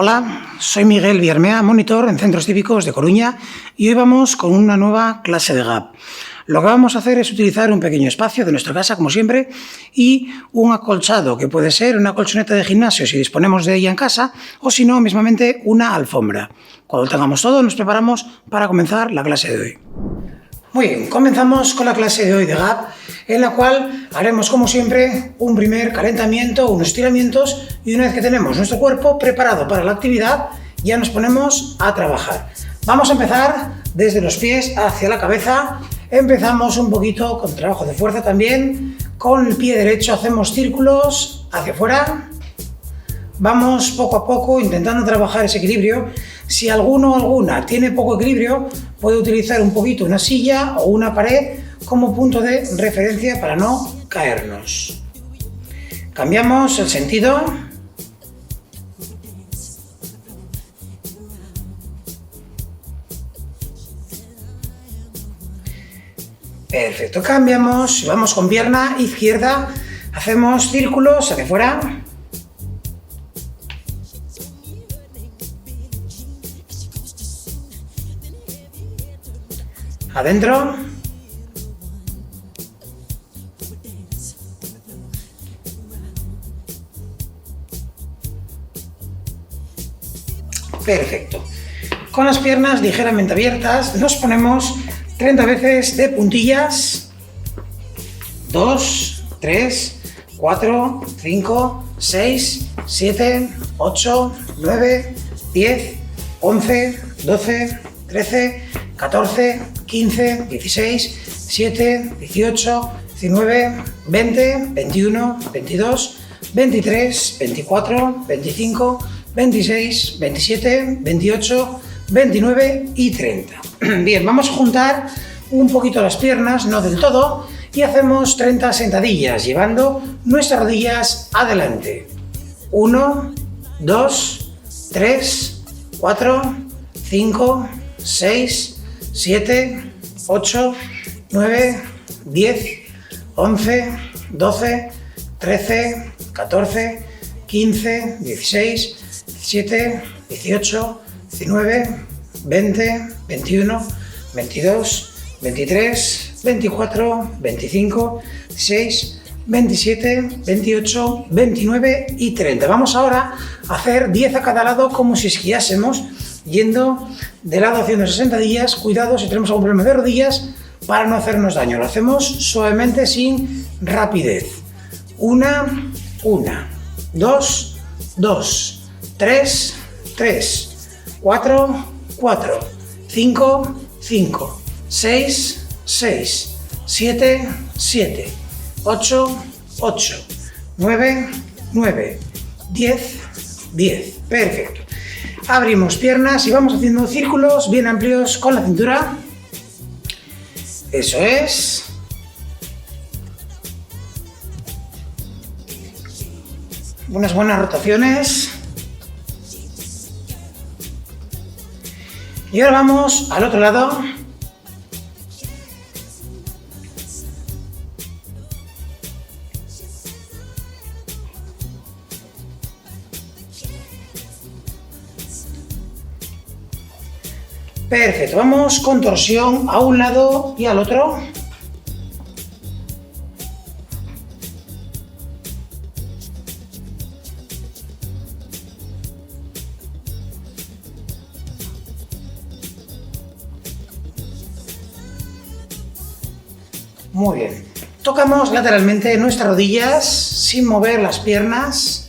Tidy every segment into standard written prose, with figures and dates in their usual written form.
Hola, soy Miguel Villarmea, monitor en Centros Cívicos de Coruña, y hoy vamos con una nueva clase de GAP. Lo que vamos a hacer es utilizar un pequeño espacio de nuestra casa, como siempre, y un acolchado, que puede ser una colchoneta de gimnasio si disponemos de ella en casa, o si no, mismamente una alfombra. Cuando tengamos todo, nos preparamos para comenzar la clase de hoy. Muy bien, comenzamos con la clase de hoy de GAP, en la cual haremos, como siempre, un primer calentamiento, unos estiramientos, y una vez que tenemos nuestro cuerpo preparado para la actividad, ya nos ponemos a trabajar. Vamos a empezar desde los pies hacia la cabeza. Empezamos un poquito con trabajo de fuerza también. Con el pie derecho hacemos círculos hacia afuera. Vamos poco a poco intentando trabajar ese equilibrio. Si alguno o alguna tiene poco equilibrio, puede utilizar un poquito una silla o una pared como punto de referencia para no caernos. Cambiamos el sentido. Perfecto, cambiamos, vamos con pierna izquierda, hacemos círculos hacia afuera. Adentro. Perfecto. Con las piernas ligeramente abiertas nos ponemos 30 veces de puntillas. 2, 3, 4, 5, 6, 7, 8, 9, 10, 11, 12, 13, 14, 15, 16, 17, 18, 19, 20, 21, 22, 23, 24, 25, 26, 27, 28, 29 y 30. Bien, vamos a juntar un poquito las piernas, no del todo, y hacemos 30 sentadillas, llevando nuestras rodillas adelante. 1, 2, 3, 4, 5, 6, 7, 8, 9, 10, 11, 12, 13, 14, 15, 16, 17, 18, 19, 20, 21, 22, 23, 24, 25, 26, 27, 28, 29 y 30. Vamos ahora a hacer 10 a cada lado como si esquiásemos, yendo de lado haciendo 60 sentadillas. Cuidado si tenemos algún problema de rodillas para no hacernos daño. Lo hacemos suavemente, sin rapidez. 1, 2, 2, 3, 3, 4, 4, 5, 5, 6, 6, 7, 7, 8, 8, 9, 9, 10, 10. Perfecto. Abrimos piernas y vamos haciendo círculos bien amplios con la cintura. Eso es. Unas buenas rotaciones. Y ahora vamos al otro lado. Perfecto, vamos con torsión a un lado y al otro. Muy bien. Tocamos lateralmente nuestras rodillas sin mover las piernas.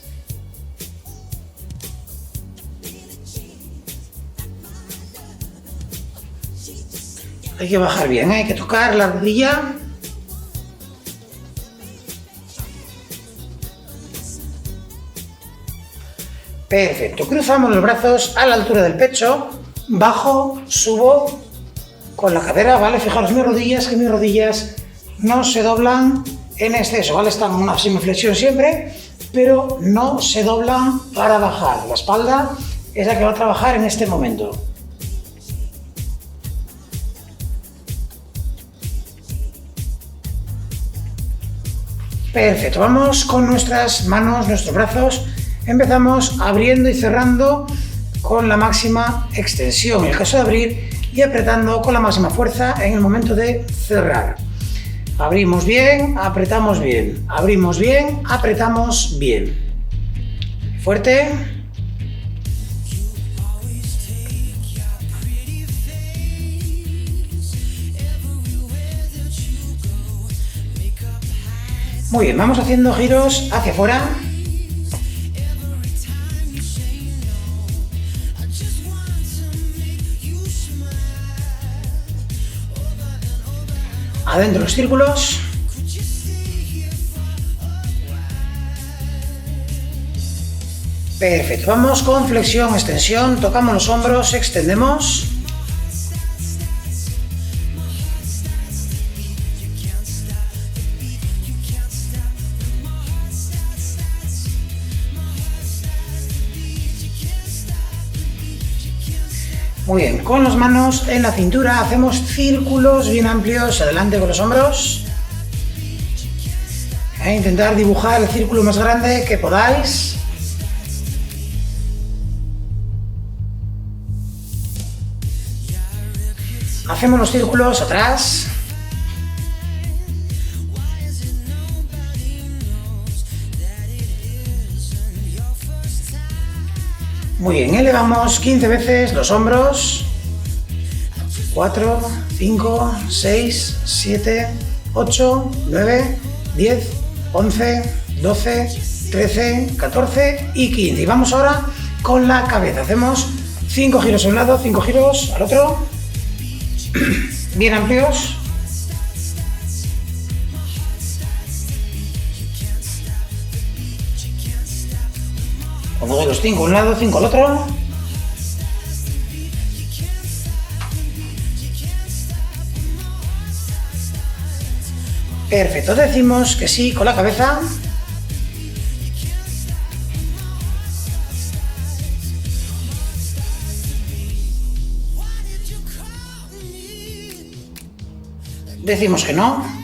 Hay que bajar bien, hay que tocar la rodilla. Perfecto. Cruzamos los brazos a la altura del pecho. Bajo, subo con la cadera, ¿vale? Fijaros mis rodillas, que mis rodillas no se doblan en exceso, ¿vale? Están en una semiflexión siempre, pero no se doblan para bajar. La espalda es la que va a trabajar en este momento. Perfecto, vamos con nuestras manos, nuestros brazos. Empezamos abriendo y cerrando con la máxima extensión en el caso de abrir y apretando con la máxima fuerza en el momento de cerrar. Abrimos bien, apretamos bien, abrimos bien, apretamos bien. Fuerte. Muy bien, vamos haciendo giros hacia afuera. Adentro los círculos. Perfecto, vamos con flexión, extensión, tocamos los hombros, extendemos. Muy bien, con las manos en la cintura hacemos círculos bien amplios adelante con los hombros. E intentar dibujar el círculo más grande que podáis. Hacemos los círculos atrás. Muy bien, elevamos 15 veces los hombros. 4, 5, 6, 7, 8, 9, 10, 11, 12, 13, 14 y 15. Y vamos ahora con la cabeza. Hacemos 5 giros a un lado, 5 giros al otro. Bien amplios. Como de los 5 a un lado, 5 al otro. Perfecto, decimos que sí con la cabeza. Decimos que no.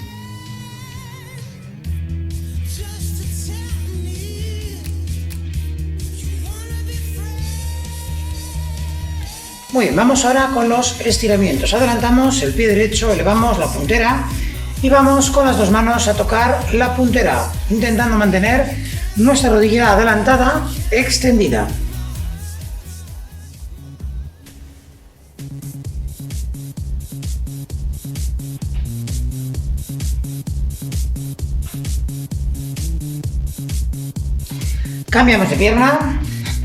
Muy bien, vamos ahora con los estiramientos. Adelantamos el pie derecho, elevamos la puntera y vamos con las dos manos a tocar la puntera, intentando mantener nuestra rodilla adelantada, extendida. Cambiamos de pierna,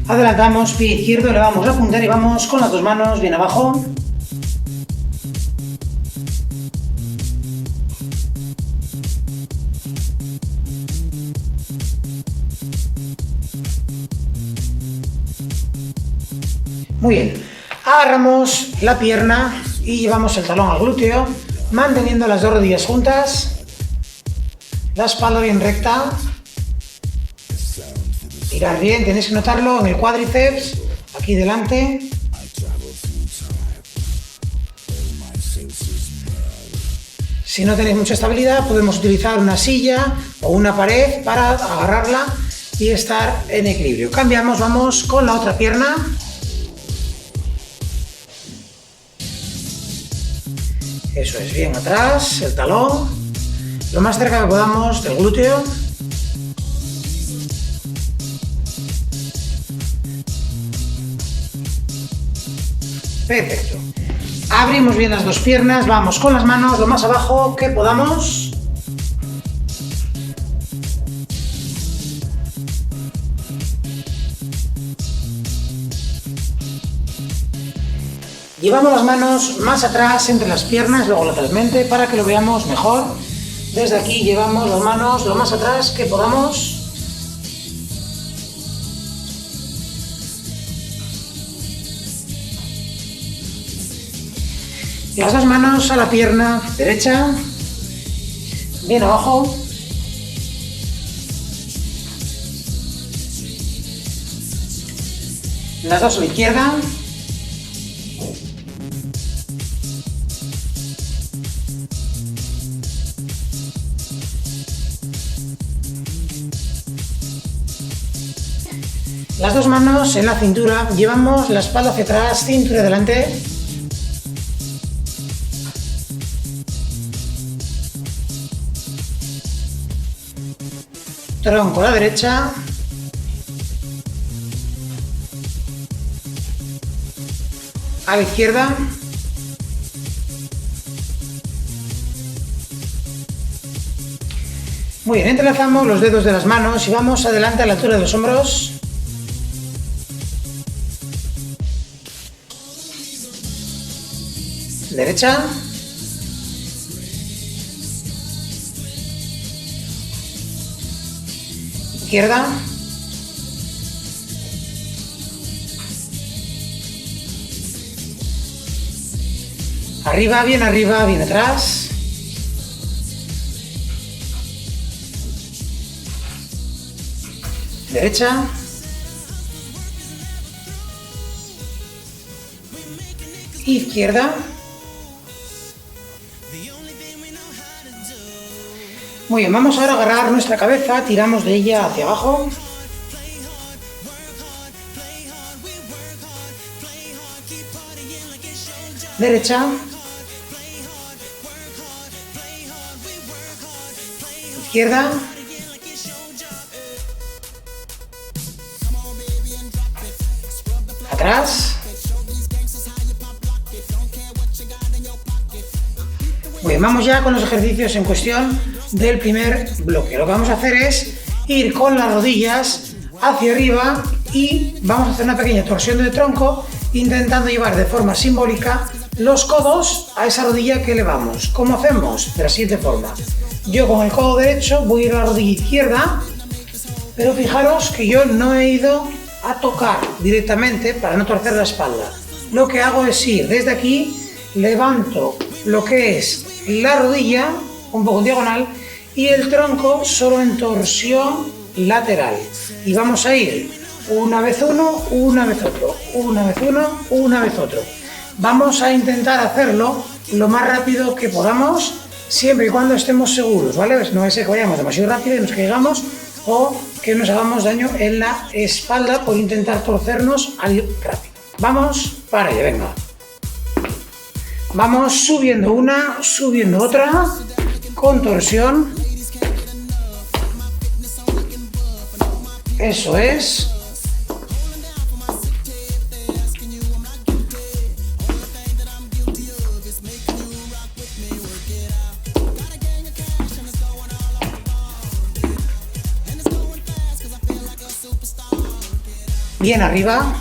adelantamos pie izquierdo, elevamos la puntera y vamos con las dos manos bien abajo. Muy bien, agarramos la pierna y llevamos el talón al glúteo, manteniendo las dos rodillas juntas, la espalda bien recta. Tirar bien, tenéis que notarlo en el cuádriceps, aquí delante. Si no tenéis mucha estabilidad, podemos utilizar una silla o una pared para agarrarla y estar en equilibrio. Cambiamos, vamos con la otra pierna. Eso es, bien atrás, el talón, lo más cerca que podamos del glúteo. Perfecto. Abrimos bien las dos piernas, vamos con las manos lo más abajo que podamos. Llevamos las manos más atrás entre las piernas, luego lateralmente, para que lo veamos mejor. Desde aquí llevamos las manos lo más atrás que podamos. Las dos manos a la pierna derecha, bien abajo. Las dos a la izquierda. Las dos manos en la cintura, llevamos la espalda hacia atrás, cintura adelante. Tronco a la derecha. A la izquierda. Muy bien, entrelazamos los dedos de las manos y vamos adelante a la altura de los hombros. Derecha. Izquierda. Arriba, bien atrás. Derecha. Izquierda. Muy bien, vamos ahora a agarrar nuestra cabeza, tiramos de ella hacia abajo. Derecha. Izquierda. Atrás. Muy bien, vamos ya con los ejercicios en cuestión del primer bloque. Lo que vamos a hacer es ir con las rodillas hacia arriba y vamos a hacer una pequeña torsión del tronco intentando llevar de forma simbólica los codos a esa rodilla que elevamos. ¿Cómo hacemos? De la siguiente forma. Yo con el codo derecho voy a ir a la rodilla izquierda, pero fijaros que yo no he ido a tocar directamente para no torcer la espalda. Lo que hago es ir desde aquí, levanto lo que es la rodilla, un poco en diagonal, y el tronco solo en torsión lateral. Y vamos a ir una vez uno, una vez otro, una vez uno, una vez otro. Vamos a intentar hacerlo lo más rápido que podamos, siempre y cuando estemos seguros, ¿vale? No es que vayamos demasiado rápido y nos caigamos o que nos hagamos daño en la espalda por intentar torcernos al ir rápido. Vamos para allá, venga. Vamos subiendo una, subiendo otra, con torsión. Eso es. Bien arriba.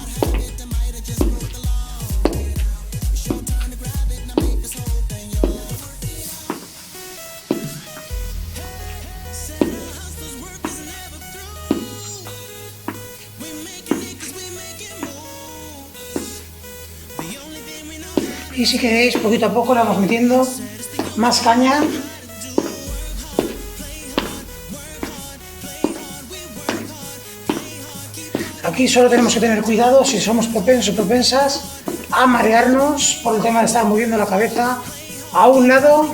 Y si queréis, poquito a poco le vamos metiendo más caña. Aquí solo tenemos que tener cuidado si somos propensos o propensas a marearnos por el tema de estar moviendo la cabeza a un lado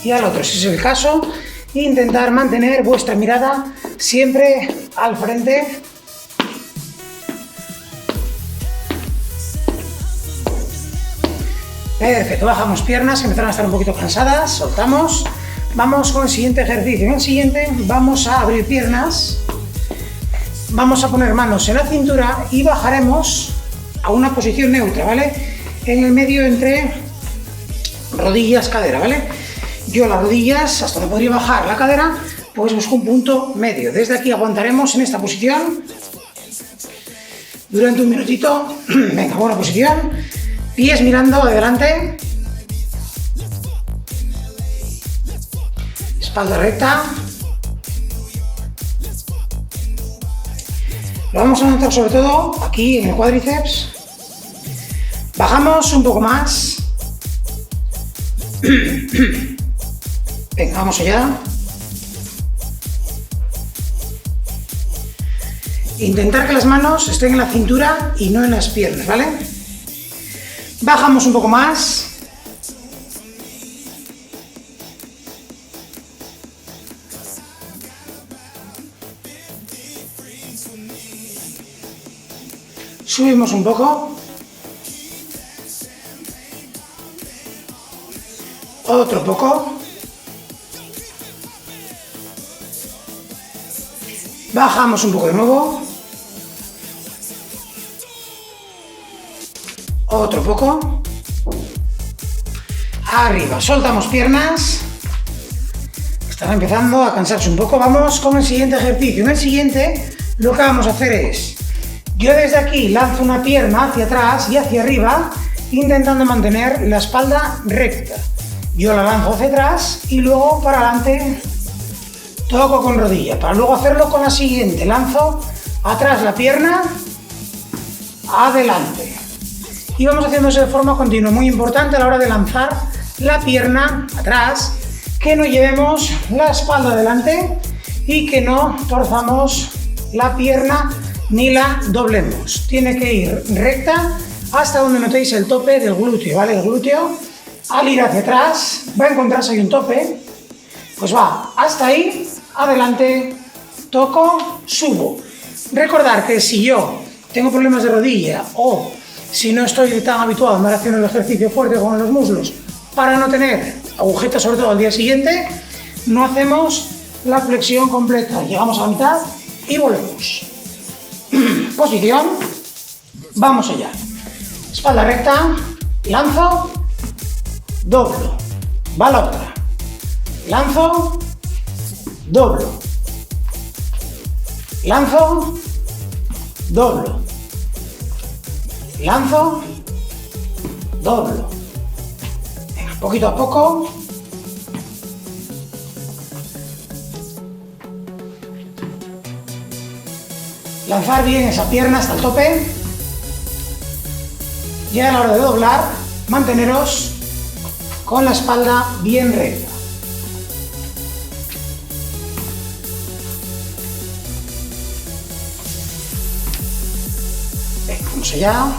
y al otro. Si es el caso, intentar mantener vuestra mirada siempre al frente. Perfecto, bajamos piernas que empezaron a estar un poquito cansadas, soltamos. Vamos con el siguiente ejercicio. En el siguiente vamos a abrir piernas, vamos a poner manos en la cintura y bajaremos a una posición neutra, ¿vale? En el medio entre rodillas, cadera, ¿vale? Yo las rodillas, hasta donde podría bajar la cadera, pues busco un punto medio. Desde aquí aguantaremos en esta posición durante un minutito. Venga, buena posición. Pies mirando adelante. Espalda recta. Lo vamos a notar sobre todo aquí en el cuádriceps. Bajamos un poco más. Venga, vamos allá. Intentar que las manos estén en la cintura y no en las piernas, ¿vale? Bajamos un poco más. Subimos un poco. Otro poco. Bajamos un poco de nuevo. Otro poco. Arriba. Soltamos piernas. Están empezando a cansarse un poco. Vamos con el siguiente ejercicio. En el siguiente lo que vamos a hacer es, yo desde aquí lanzo una pierna hacia atrás y hacia arriba, intentando mantener la espalda recta. Yo la lanzo hacia atrás y luego para adelante toco con rodilla, para luego hacerlo con la siguiente. Lanzo atrás la pierna, adelante. Y vamos haciendo eso de forma continua. Muy importante a la hora de lanzar la pierna atrás, que no llevemos la espalda adelante y que no torzamos la pierna ni la doblemos. Tiene que ir recta hasta donde notéis el tope del glúteo, ¿vale? El glúteo, al ir hacia atrás, va a encontrarse ahí un tope, pues va hasta ahí, adelante, toco, subo. Recordar que si yo tengo problemas de rodilla o si no estoy tan habituado a andar haciendo el ejercicio fuerte con los muslos para no tener agujetas, sobre todo al día siguiente, no hacemos la flexión completa. Llegamos a la mitad y volvemos. Posición. Vamos allá. Espalda recta. Lanzo. Doblo. Va la otra. Lanzo. Doblo. Lanzo. Doblo. Lanzo. Doblo. Venga, poquito a poco. Lanzar bien esa pierna hasta el tope. Y a la hora de doblar, manteneros con la espalda bien recta. Venga, vamos allá.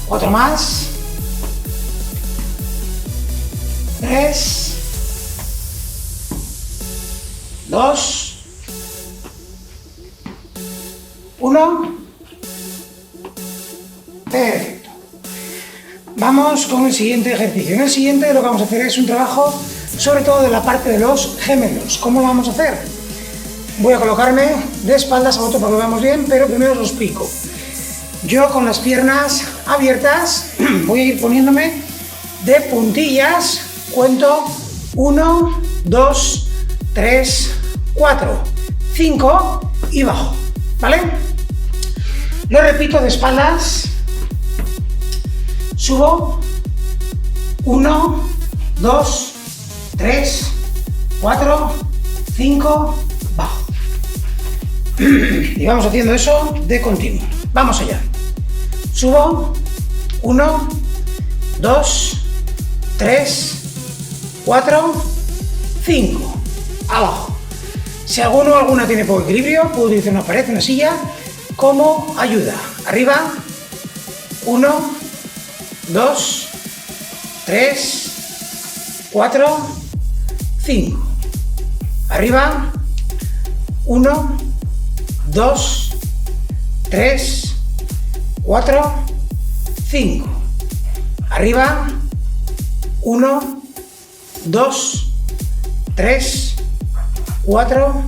Otro más. 3, 2, 1. Perfecto. Vamos con el siguiente ejercicio. En el siguiente lo que vamos a hacer es un trabajo sobre todo de la parte de los gemelos. ¿Cómo lo vamos a hacer? Voy a colocarme de espaldas a otro para que lo veamos bien, pero primero os lo explico. Yo con las piernas abiertas voy a ir poniéndome de puntillas. Cuento 1, 2, 3, 4, 5 y bajo, ¿vale? Lo repito de espaldas. Subo. 1, 2, 3, 4, 5, bajo. Y vamos haciendo eso de continuo. Vamos allá. Subo. 1, 2, 3, 4, 5, abajo. Si alguno o alguna tiene poco equilibrio, puedo utilizar una pared, una silla, como ayuda. Arriba, 1, 2, 3, 4, 5. Arriba, 1, 2, 3, 4, 5. Arriba, 1, 2, 3, 4,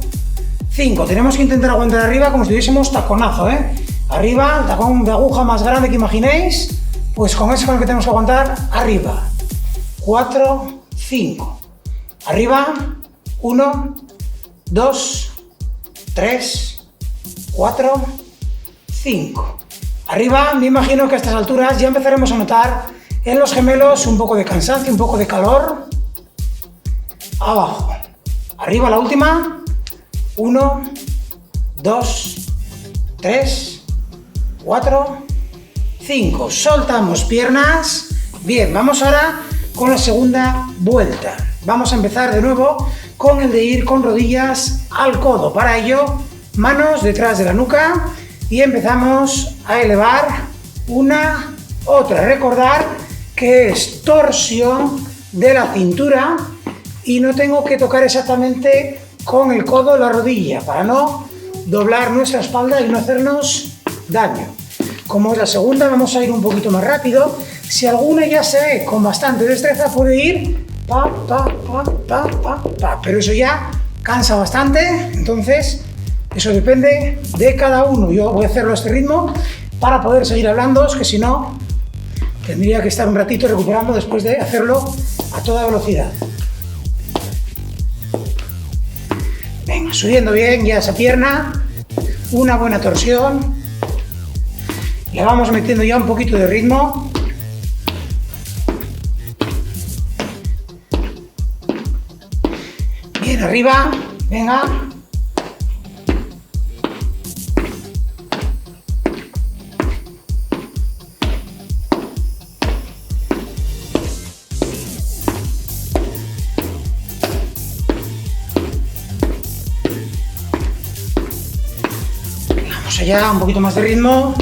5. Tenemos que intentar aguantar arriba como si tuviésemos taconazo, ¿eh? Arriba, el tacón de aguja más grande que imaginéis, pues con ese con el que tenemos que aguantar arriba. 4, 5. Arriba, 1, 2, 3, 4, 5. Arriba, me imagino que a estas alturas ya empezaremos a notar en los gemelos un poco de cansancio, un poco de calor. Abajo. Arriba la última. 1, 2, 3, 4, 5. Soltamos piernas. Bien, vamos ahora con la segunda vuelta. Vamos a empezar de nuevo con el de ir con rodillas al codo. Para ello, manos detrás de la nuca y empezamos a elevar una, otra. Recordar que es torsión de la cintura y no tengo que tocar exactamente con el codo la rodilla para no doblar nuestra espalda y no hacernos daño. Como es la segunda, vamos a ir un poquito más rápido. Si alguna ya se ve con bastante destreza, puede ir pa, pa, pa, pa, pa, pa. Pero eso ya cansa bastante, entonces eso depende de cada uno. Yo voy a hacerlo a este ritmo para poder seguir hablando, es que si no, tendría que estar un ratito recuperando después de hacerlo a toda velocidad. Venga, subiendo bien ya esa pierna, una buena torsión. Le vamos metiendo ya un poquito de ritmo. Bien arriba, venga. Vamos allá, un poquito más de ritmo.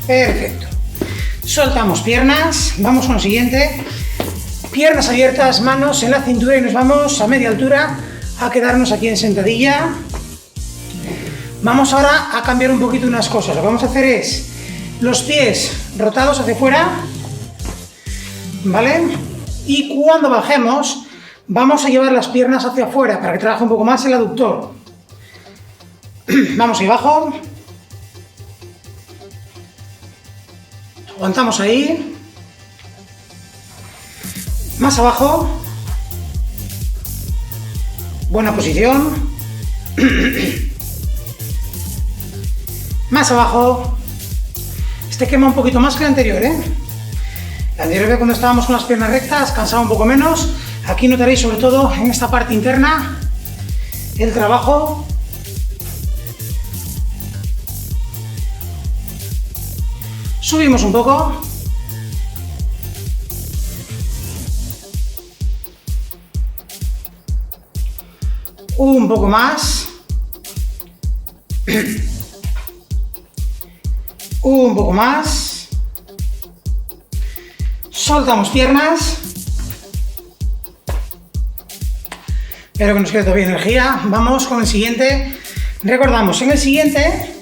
Perfecto. Soltamos piernas, vamos con lo siguiente. Piernas abiertas, manos en la cintura y nos vamos a media altura a quedarnos aquí en sentadilla. Vamos ahora a cambiar un poquito unas cosas. Lo que vamos a hacer es los pies rotados hacia afuera, ¿vale? Y cuando bajemos, vamos a llevar las piernas hacia afuera para que trabaje un poco más el aductor. Vamos ahí abajo. Aguantamos ahí. Más abajo. Buena posición. Más abajo. Este quema un poquito más que el anterior, ¿eh? El anterior, que cuando estábamos con las piernas rectas cansaba un poco menos. Aquí notaréis sobre todo en esta parte interna el trabajo. Subimos un poco. Un poco más. Un poco más. Soltamos piernas. Espero que nos quede todavía energía. Vamos con el siguiente. Recordamos, en el siguiente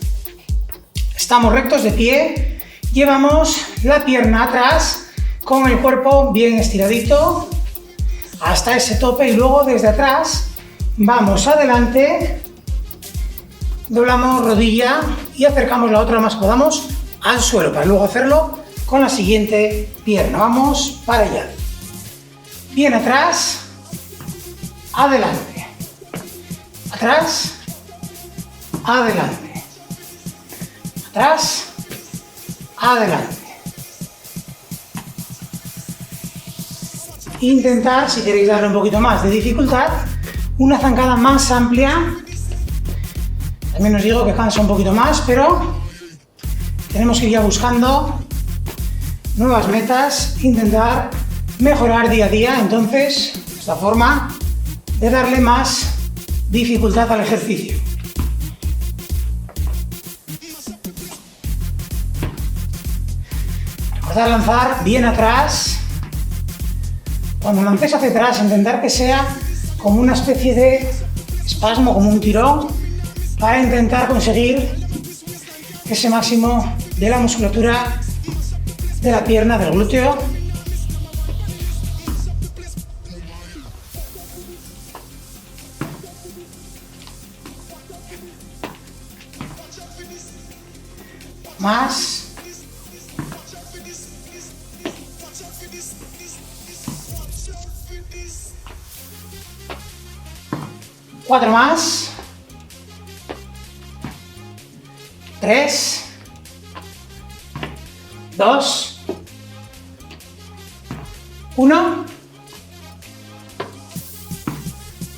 estamos rectos de pie. Llevamos la pierna atrás con el cuerpo bien estiradito hasta ese tope y luego desde atrás vamos adelante, doblamos rodilla y acercamos la otra lo más que podamos al suelo para luego hacerlo con la siguiente pierna. Vamos para allá. Bien atrás, adelante, atrás, adelante, atrás, adelante. Intentar, si queréis darle un poquito más de dificultad, una zancada más amplia. También os digo que cansa un poquito más, pero tenemos que ir ya buscando nuevas metas, intentar mejorar día a día. Entonces, esta forma de darle más dificultad al ejercicio. Recordad lanzar bien atrás. Cuando lancéis hacia atrás, intentar que sea como una especie de espasmo, como un tirón, para intentar conseguir ese máximo de la musculatura de la pierna, del glúteo. Más. Cuatro más. 3, 2, 1.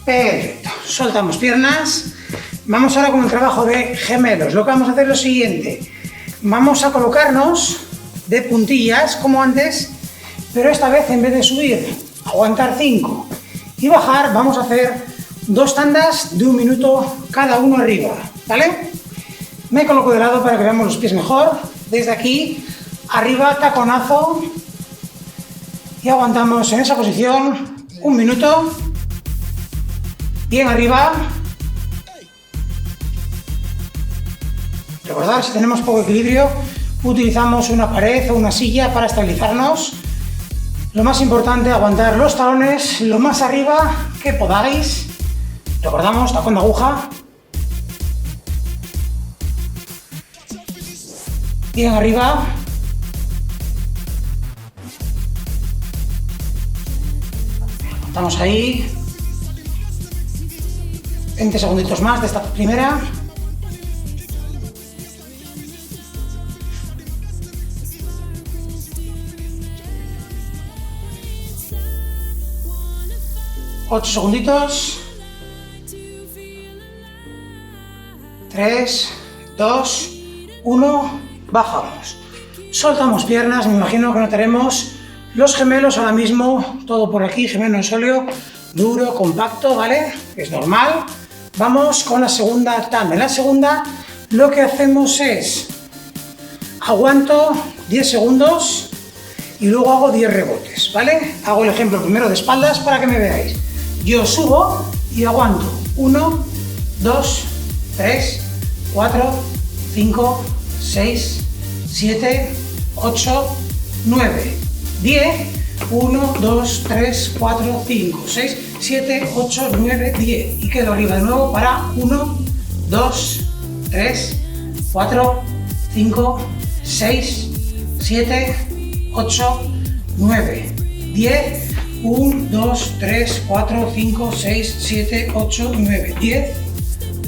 Perfecto. Soltamos piernas. Vamos ahora con el trabajo de gemelos. Lo que vamos a hacer es lo siguiente. Vamos a colocarnos de puntillas como antes, pero esta vez en vez de subir, aguantar 5 y bajar. Vamos a hacer 2 tandas de 1 minuto cada uno arriba, ¿vale? Me coloco de lado para que veamos los pies mejor. Desde aquí, arriba, taconazo, y aguantamos en esa posición 1 minuto, bien arriba. Recordad, si tenemos poco equilibrio, utilizamos una pared o una silla para estabilizarnos. Lo más importante, aguantar los talones lo más arriba que podáis. Recordamos, tacón de aguja. Bien arriba. Estamos ahí. 20 segunditos más de esta primera. Ocho segunditos. 3, 2, 1, bajamos. Soltamos piernas, me imagino que notaremos los gemelos ahora mismo, todo por aquí, gemelo en sóleo, duro, compacto, ¿vale? Es normal. Vamos con la segunda tanda. En la segunda lo que hacemos es, aguanto 10 segundos y luego hago 10 rebotes, ¿vale? Hago el ejemplo primero de espaldas para que me veáis. Yo subo y aguanto 1, 2, 3, 4, 5, 6, 7, 8, 9, 10, 1, 2, 3, 4, 5, 6, 7, 8, 9, 10. Y quedo arriba de nuevo para 1, 2, 3, 4, 5, 6, 7, 8, 9, 10. 1, 2, 3, 4, 5, 6, 7, 8, 9, 10.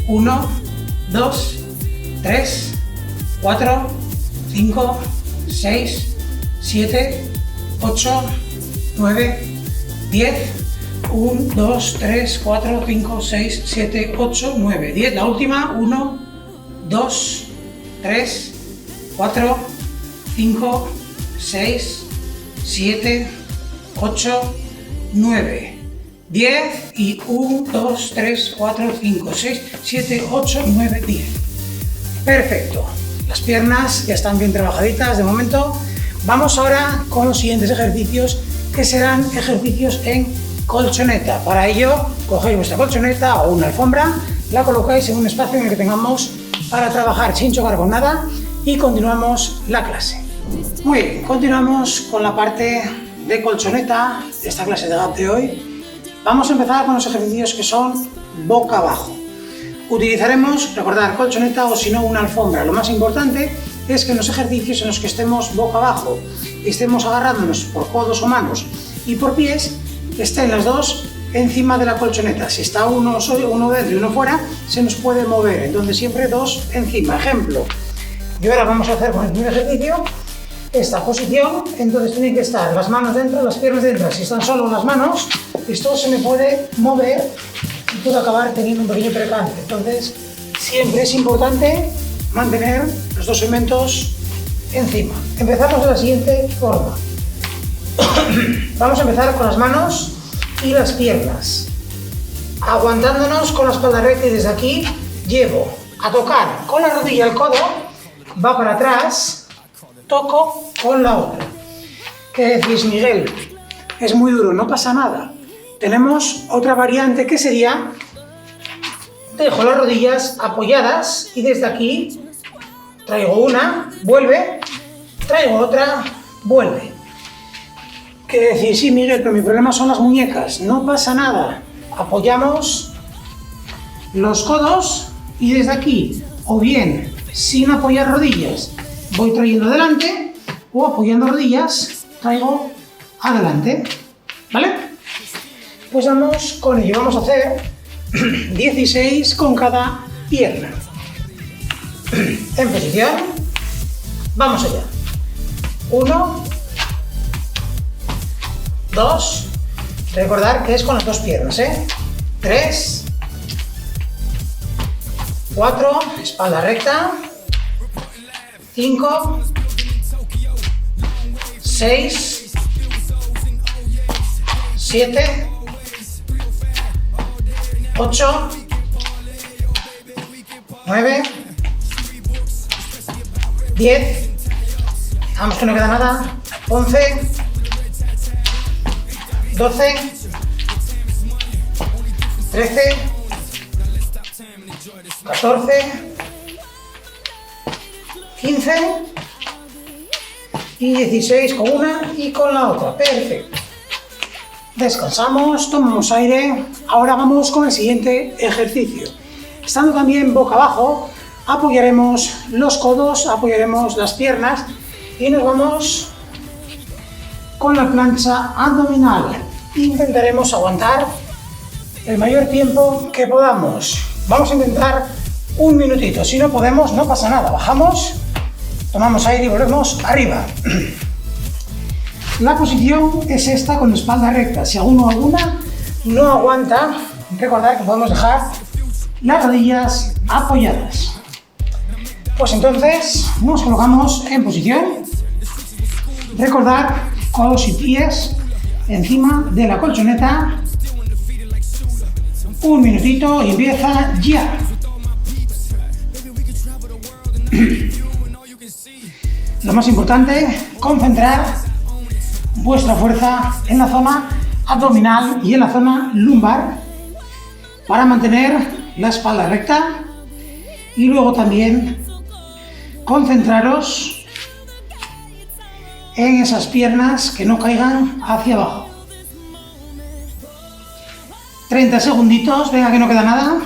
1, 2, 3, 4, 5, 6, 7, 8, 9, 10. 1, 2, 3, 4, 5, 6, 7, 8, 9, 10. La última. 1, 2, 3, 4, 5, 6, 7, 8, 9, 10 y 1, 2, 3, 4, 5, 6, 7, 8, 9, 10. Perfecto. Las piernas ya están bien trabajaditas de momento. Vamos ahora con los siguientes ejercicios, que serán ejercicios en colchoneta. Para ello, cogéis vuestra colchoneta o una alfombra, la colocáis en un espacio en el que tengamos para trabajar sin chocar con nada y continuamos la clase. Muy bien, continuamos con la parte de colchoneta de esta clase de GAP de hoy. Vamos a empezar con los ejercicios que son boca abajo. Utilizaremos, recordad, colchoneta o si no una alfombra. Lo más importante es que en los ejercicios en los que estemos boca abajo y estemos agarrándonos por codos o manos y por pies, estén las dos encima de la colchoneta. Si está uno dentro y uno fuera, se nos puede mover, entonces siempre dos encima. Ejemplo, y ahora vamos a hacer con el primer ejercicio esta posición, entonces tienen que estar las manos dentro, las piernas dentro. Si están solo las manos, esto se me puede mover y puedo acabar teniendo un pequeño percance. Entonces siempre es importante mantener los dos segmentos encima. Empezamos de la siguiente forma. Vamos a empezar con las manos y las piernas, aguantándonos con la espalda recta, y desde aquí llevo a tocar con la rodilla el codo, va para atrás, toco con la otra. ¿Qué decís, Miguel? Es muy duro, no pasa nada. Tenemos otra variante que sería, dejo las rodillas apoyadas y desde aquí traigo una, vuelve, traigo otra, vuelve. ¿Qué decís? Sí, Miguel, pero mi problema son las muñecas. No pasa nada. Apoyamos los codos y desde aquí, o bien sin apoyar rodillas, voy trayendo adelante, o apoyando rodillas, traigo adelante. ¿Vale? Pues vamos con ello. Vamos a hacer 16 con cada pierna. En posición. Vamos allá. 1, 2, recordar que es con las dos piernas, 3, 4, espalda recta, 5, 6, 7, 8, 9, 10, vamos que no queda nada, 11, 12, 13, 14, 15 y 16 con una y con la otra. Perfecto. Descansamos, tomamos aire. Ahora vamos con el siguiente ejercicio. Estando también boca abajo, apoyaremos los codos, apoyaremos las piernas y nos vamos con la plancha abdominal. Intentaremos aguantar el mayor tiempo que podamos. Vamos a intentar un minutito. Si no podemos, no pasa nada. Bajamos, tomamos aire y volvemos arriba. La posición es esta con la espalda recta. Si alguna no aguanta, recordad que podemos dejar las rodillas apoyadas. Pues entonces nos colocamos en posición. Recordad, codos y pies encima de la colchoneta. Un minutito y empieza ya. Lo más importante, concentrar vuestra fuerza en la zona abdominal y en la zona lumbar para mantener la espalda recta y luego también concentraros en esas piernas que no caigan hacia abajo. 30 segunditos, venga que no queda nada.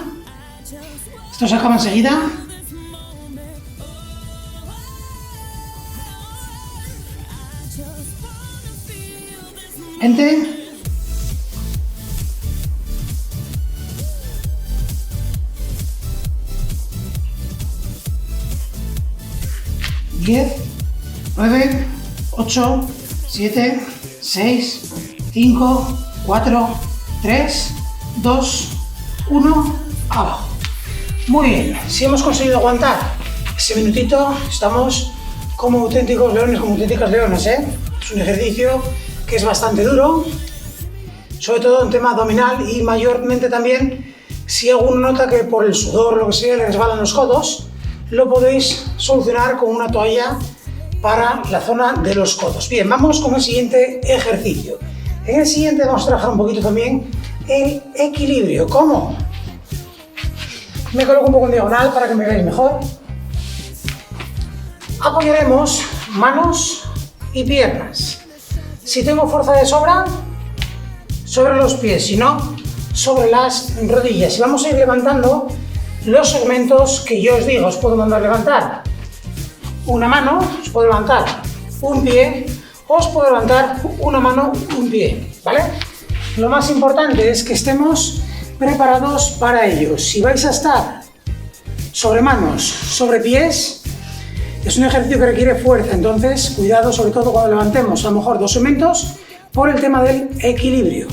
Esto se acaba enseguida. Gente. 10, 9, 8, 7, 6, 5, 4, 3, 2, 1, abajo. Muy bien, si hemos conseguido aguantar ese minutito, estamos como auténticos leones, como auténticas leonas, ¿eh? Es un ejercicio que es bastante duro, sobre todo en tema abdominal y mayormente también si alguno nota que por el sudor o lo que sea le resbalan los codos, lo podéis solucionar con una toalla para la zona de los codos. Bien, vamos con el siguiente ejercicio. En el siguiente vamos a trabajar un poquito también el equilibrio. ¿Cómo? Me coloco un poco en diagonal para que me veáis mejor. Apoyaremos manos y piernas. Si tengo fuerza de sobra, sobre los pies, si no, sobre las rodillas. Y vamos a ir levantando los segmentos que yo os digo. Os puedo mandar levantar una mano, os puedo levantar un pie, os puedo levantar una mano, un pie, ¿vale? Lo más importante es que estemos preparados para ello. Si vais a estar sobre manos, sobre pies, es un ejercicio que requiere fuerza, entonces cuidado sobre todo cuando levantemos a lo mejor dos segmentos por el tema del equilibrio.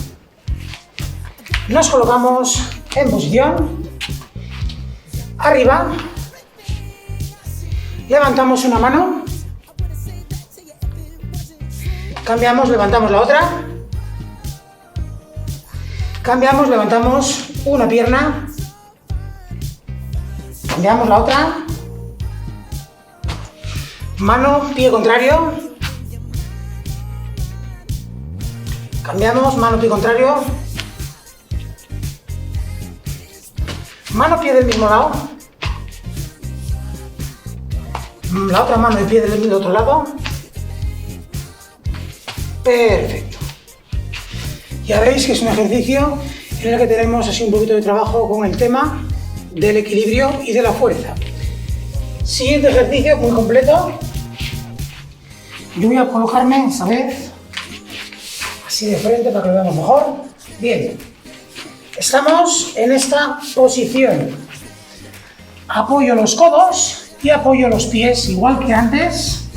Nos colocamos en posición, arriba, levantamos una mano, cambiamos, levantamos la otra, cambiamos, levantamos una pierna, cambiamos la otra, mano, pie contrario, cambiamos, mano, pie contrario, mano, pie del mismo lado, la otra mano y pie del otro lado. Perfecto. Ya veis que es un ejercicio en el que tenemos así un poquito de trabajo con el tema del equilibrio y de la fuerza. Siguiente ejercicio muy completo. Yo voy a colocarme esta vez así de frente para que lo veamos mejor. Bien. Estamos en esta posición. Apoyo los codos y apoyo los pies, igual que antes,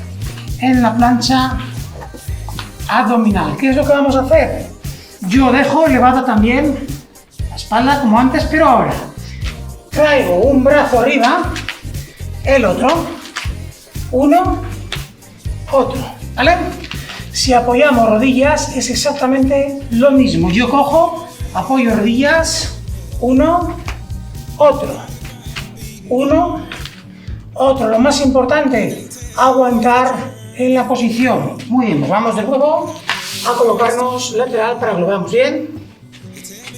en la plancha abdominal. ¿Qué es lo que vamos a hacer? Yo dejo elevada también la espalda como antes, pero ahora traigo un brazo arriba, el otro, uno, otro, ¿vale? Si apoyamos rodillas es exactamente lo mismo. Yo cojo, apoyo rodillas, uno, otro, uno, otro. Lo más importante, aguantar en la posición. Muy bien, pues vamos de nuevo a colocarnos lateral para que lo veamos bien.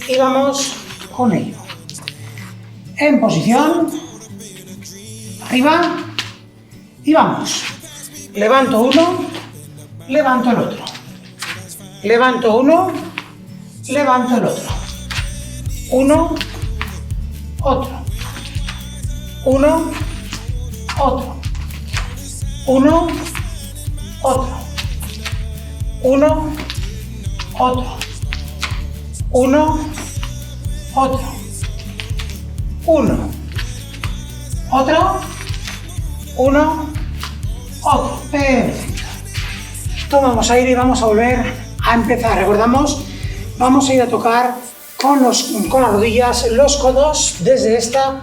Y vamos con ello. En posición, arriba, y vamos. Levanto uno, levanto el otro. Levanto uno, levanto el otro. Uno, otro. Uno, otro. Uno, otro. Uno, otro. Uno, otro. Uno, otro. Uno, otro. Perfecto. Tomamos aire y vamos a volver a empezar. Recordamos, vamos a ir a tocar con las rodillas los codos desde esta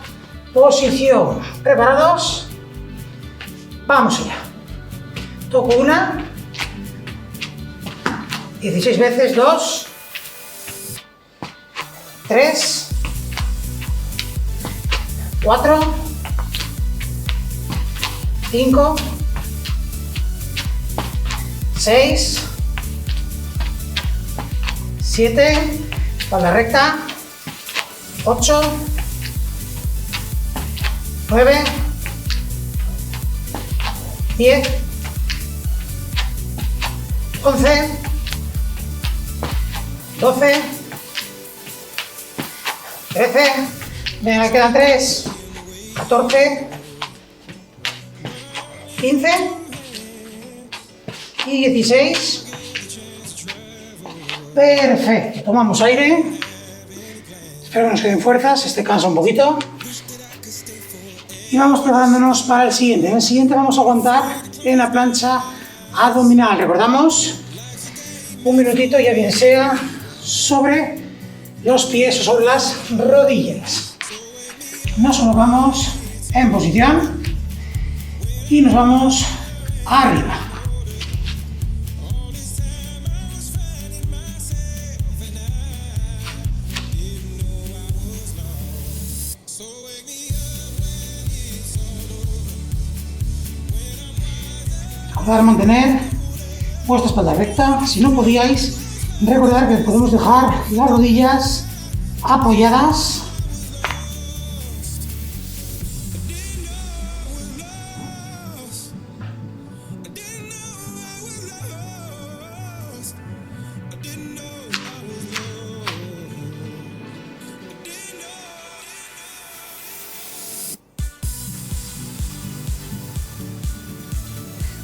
posición. ¿Preparados? Vamos allá. Toco una. 16 veces. 2. 3. 4. 5. 6. 7. Espalda recta. 8. 9. 10. 11. 12. 13. Venga, me quedan 3. 14. 15. Y 16. Perfecto. Tomamos aire. Espero que nos queden fuerzas. Este cansa un poquito. Y vamos preparándonos para el siguiente. En el siguiente vamos a aguantar en la plancha abdominal. Recordamos, un minutito, ya bien sea sobre los pies o sobre las rodillas. Nos colocamos en posición y nos vamos arriba. Recordar mantener vuestra espalda recta. Si no podíais, recordar que podemos dejar las rodillas apoyadas.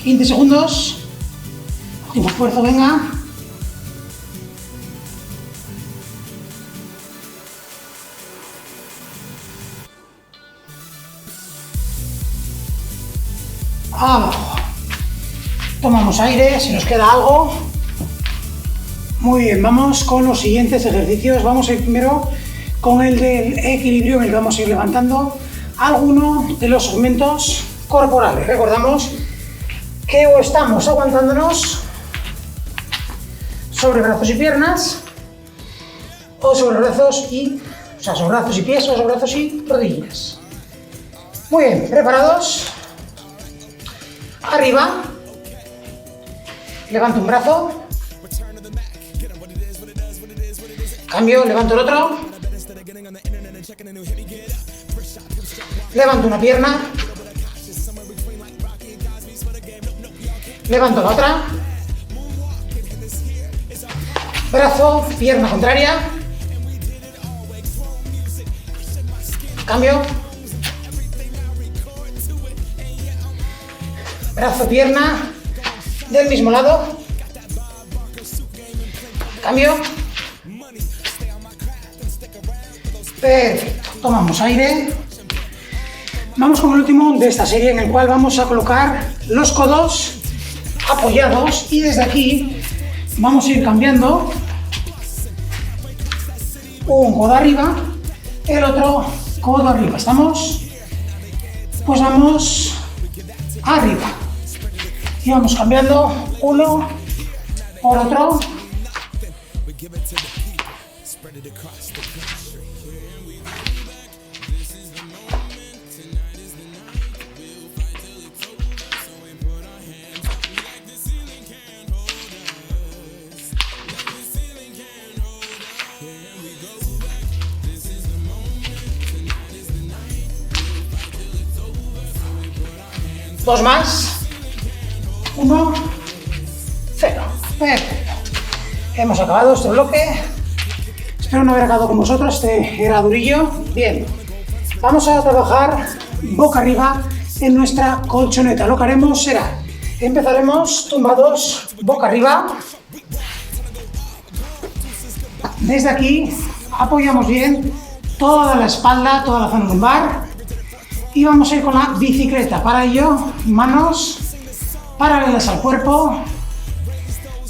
...15 segundos... Último esfuerzo, venga. Abajo. Tomamos aire, si nos queda algo. Muy bien, vamos con los siguientes ejercicios. Vamos a ir primero con el del equilibrio, en el que vamos a ir levantando alguno de los segmentos corporales. Recordamos que o estamos aguantándonos sobre brazos y piernas, o sobre brazos y, sobre brazos y pies, o sobre brazos y rodillas. Muy bien, ¿preparados? Arriba. Levanto un brazo. Cambio, levanto el otro. Levanto una pierna. Levanto la otra. Brazo, pierna contraria. Cambio. Brazo, pierna del mismo lado. Cambio. Perfecto. Tomamos aire. Vamos con el último de esta serie, en el cual vamos a colocar los codos apoyados y desde aquí vamos a ir cambiando. Un codo arriba, el otro codo arriba. ¿Estamos? Pues vamos arriba. Y vamos cambiando uno por otro. 2 más. 1, 0. Perfecto. Hemos acabado este bloque. Espero no haber acabado con vosotros, este era durillo. Bien. Vamos a trabajar boca arriba en nuestra colchoneta. Lo que haremos será, empezaremos tumbados boca arriba. Desde aquí apoyamos bien toda la espalda, toda la zona lumbar y vamos a ir con la bicicleta. Para ello, manos paralelas al cuerpo,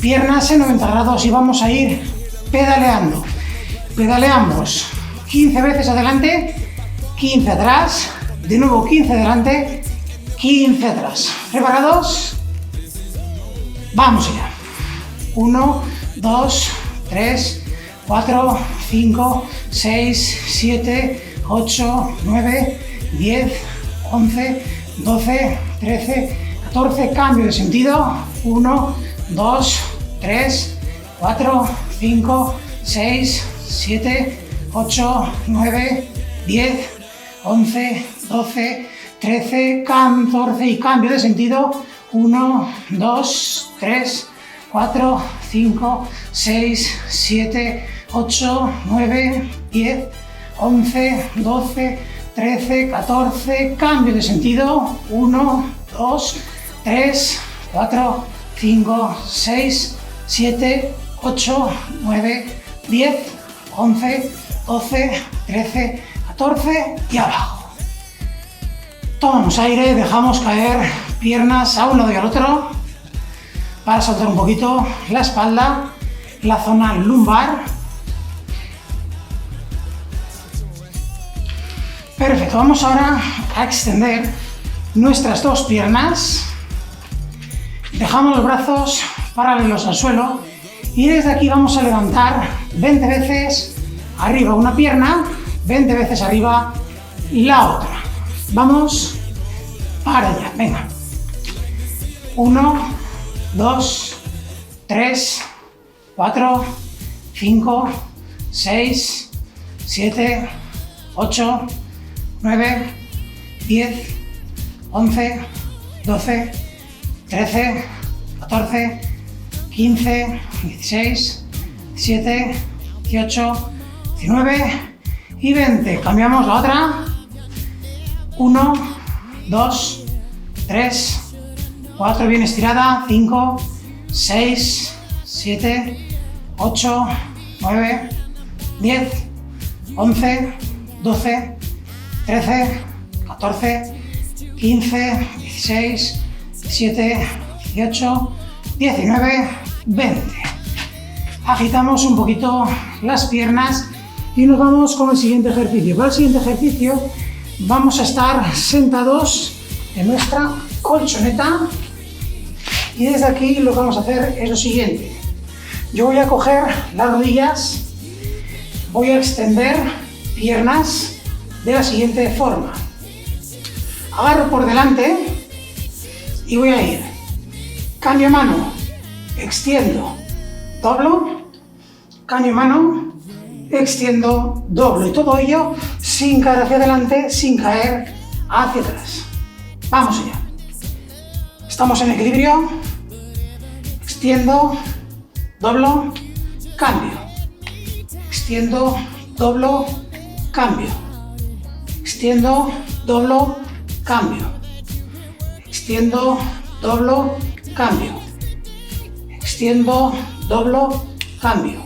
piernas en 90 grados y vamos a ir pedaleando. Pedaleamos 15 veces adelante, 15 atrás, de nuevo 15 adelante, 15 atrás. ¿Preparados? Vamos allá. 1, 2, 3, 4, 5, 6, 7, 8, 9, 10, 11, 12, 13, 14. Cambio de sentido. 1, 2, 3, 4, 5, 6, 7, 8, 9, 10, 11, 12, 13, 14 y cambio de sentido. 1, 2, 3, 4, 5, 6, 7, 8, 9, 10, 11, 12, 13, 14, cambio de sentido. 1, 2, 3, 4, 5, 6, 7, 8, 9, 10, 11, 12, 13, 14 y abajo. Tomamos aire, dejamos caer piernas a un lado y al otro para soltar un poquito la espalda, la zona lumbar. Perfecto, vamos ahora a extender nuestras dos piernas. Dejamos los brazos paralelos al suelo y desde aquí vamos a levantar 20 veces arriba una pierna, 20 veces arriba la otra. Vamos para allá, venga. 1, 2, 3, 4, 5, 6, 7, 8, 9, 10, 11, 12, 13, 14, 15, 16, 17, 18, 19 y 20. Cambiamos la otra. 1, 2, 3, 4, bien estirada. 5, 6, 7, 8, 9, 10, 11, 12, 13, 14, 15, 16, 17, 18, 19, 20. Agitamos un poquito las piernas y nos vamos con el siguiente ejercicio. Para el siguiente ejercicio vamos a estar sentados en nuestra colchoneta y desde aquí lo que vamos a hacer es lo siguiente. Yo voy a coger las rodillas, voy a extender piernas de la siguiente forma. Agarro por delante y voy a ir. Cambio mano, extiendo, doblo, cambio mano, extiendo, doblo y todo ello sin caer hacia adelante, sin caer hacia atrás. Vamos allá. Estamos en equilibrio, extiendo, doblo, cambio, extiendo, doblo, cambio, extiendo, doblo, cambio, extiendo, doblo, cambio, extiendo, doblo, cambio,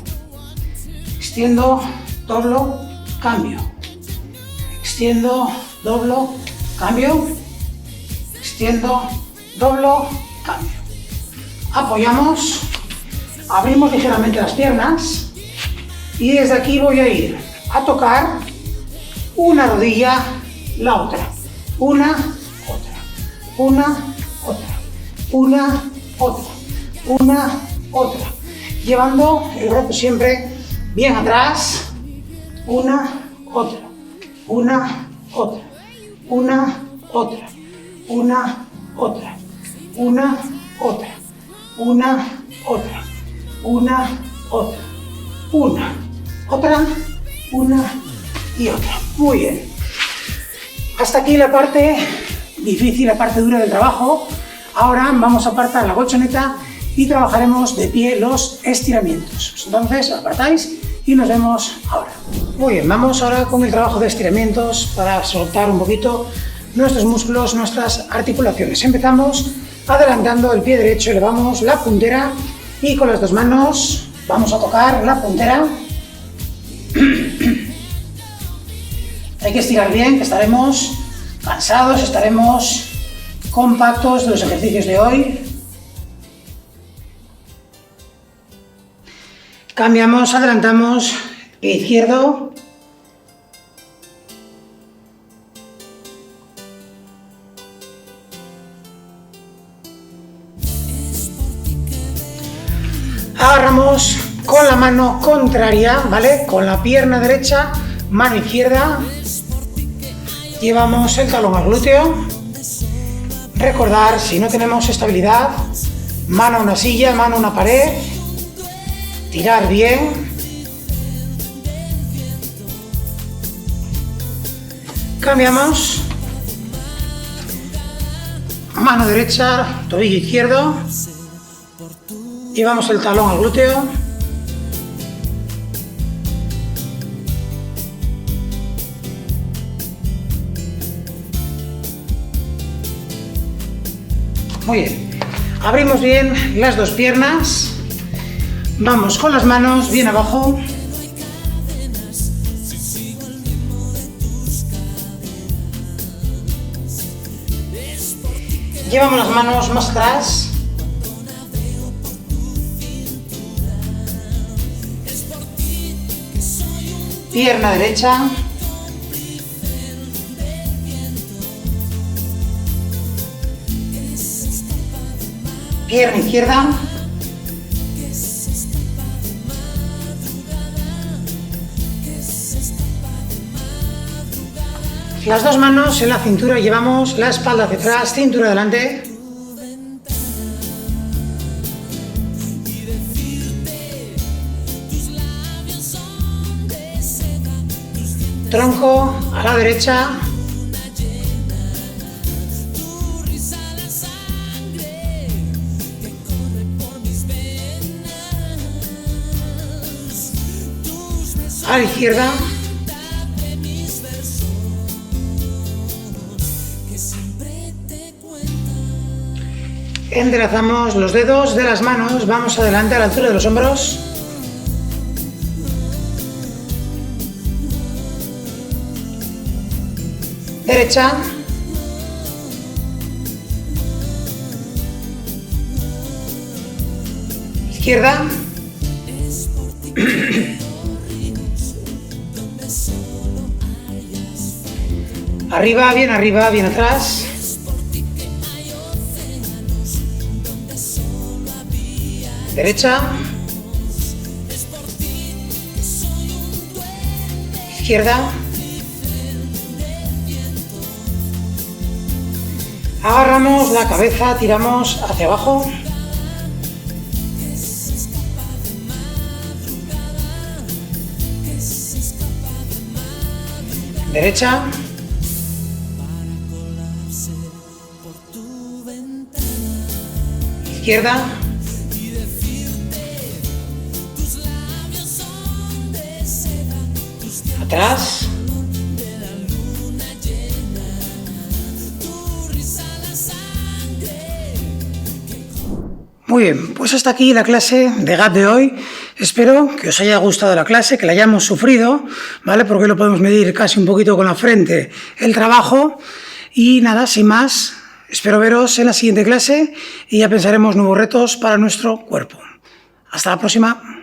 extiendo, doblo, cambio, extiendo, doblo, cambio, extiendo, doblo, cambio. Apoyamos, abrimos ligeramente las piernas y desde aquí voy a ir a tocar una rodilla, la otra, una, otra, una, otra, una, otra, una, otra, llevando el brazo siempre bien atrás, una, otra, una, otra, una, otra, una, otra, una, otra, una, otra, una, otra, una, otra, una y otra. Muy bien. Hasta aquí la parte difícil la parte dura del trabajo. Ahora vamos a apartar la colchoneta y trabajaremos de pie los estiramientos. Entonces apartáis y nos vemos ahora. Muy bien, vamos ahora con el trabajo de estiramientos para soltar un poquito nuestros músculos, nuestras articulaciones. Empezamos adelantando el pie derecho, elevamos la puntera y con las dos manos vamos a tocar la puntera. Hay que estirar bien, que estaremos cansados, estaremos compactos de los ejercicios de hoy. Cambiamos, adelantamos, pie izquierdo. Agarramos con la mano contraria, ¿vale? Con la pierna derecha, mano izquierda. Llevamos el talón al glúteo. Recordar, si no tenemos estabilidad, mano a una silla, mano a una pared. Tirar bien. Cambiamos. Mano derecha, tobillo izquierdo. Llevamos el talón al glúteo. Muy bien. Abrimos bien las dos piernas. Vamos con las manos bien abajo. Llevamos las manos más atrás. Pierna derecha. Pierna izquierda. Las dos manos en la cintura, llevamos la espalda hacia atrás, cintura adelante. Tronco a la derecha. A la izquierda. Enderezamos los dedos de las manos, vamos adelante a la altura de los hombros. Derecha. Izquierda. Arriba, bien atrás. Derecha. Izquierda. Agarramos la cabeza, tiramos hacia abajo. Derecha. Izquierda. Atrás. Muy bien, pues hasta aquí la clase de GAP de hoy. Espero que os haya gustado la clase, que la hayamos sufrido, ¿vale? Porque lo podemos medir casi un poquito con la frente el trabajo. Y nada, sin más, espero veros en la siguiente clase y ya pensaremos nuevos retos para nuestro cuerpo. Hasta la próxima.